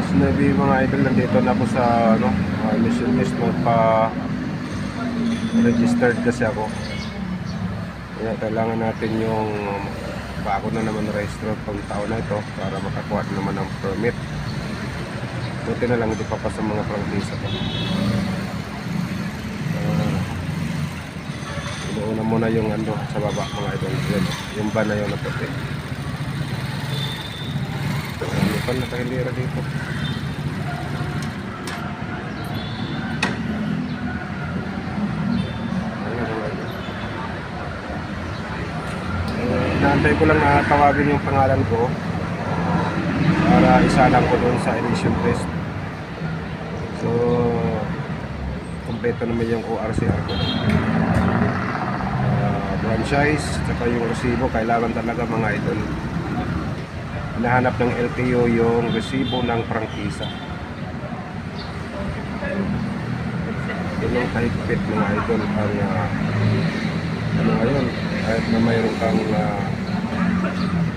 Sinabi mga idol, nandito na ako sa mission test, magpa-registered kasi ako. Kaya kailangan natin yung bago na naman rehistro pang taon na ito para makakuha naman ng permit. Buti na lang hindi pa pa sa mga prangkisa ko. Inuuna muna yung sa baba mga idol. Yan, yung van na yun na puti. Ano pa nakahilira dito? Inaantay ko lang na tawagin yung pangalan ko para isalang ko doon sa emission test. So kompleto naman yung ORCR ko. Franchise saka yung resibo kailangan talaga mga idol. Hinahanap ng LTO yung resibo ng prangkisa. Yun ang kahigpit mga idol ang ngayon kahit na mayroon kang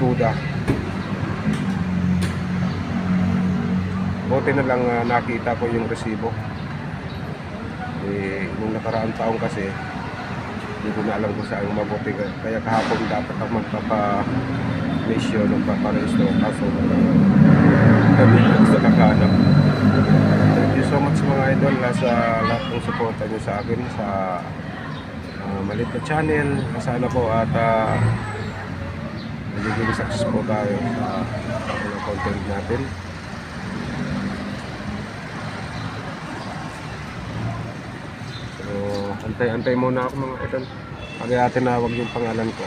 duda. Buti na lang nakita ko yung resibo. Nung nakaraang taong kasi hindi ko na alam kung saan mabuti. Kaya kahapon dapat ako magpapa-mission, magpapa-register kaso kami sa nakahanap. Thank you so much mga idol sa lahat ng suporta nyo sa akin sa maliit na channel. Sana po at magiging success po tayo sa content natin. So antay-antay muna ako mga idol. Kaya tinawag yung pangalan ko.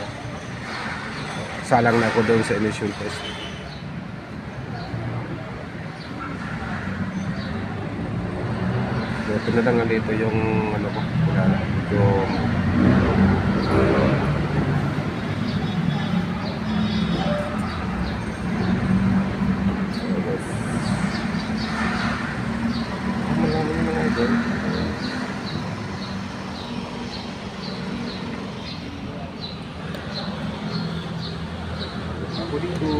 Salang na ako doon sa emission test. Buti na lang dito yung ko, yung malaman yung mga idol. Ako dito.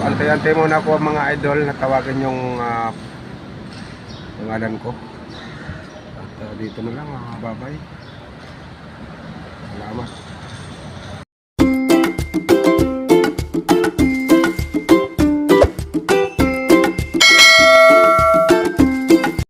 Antay-antay muna ako mga idol na tawagan yung pangalan ko. At dito na lang, bye-bye. Salamat.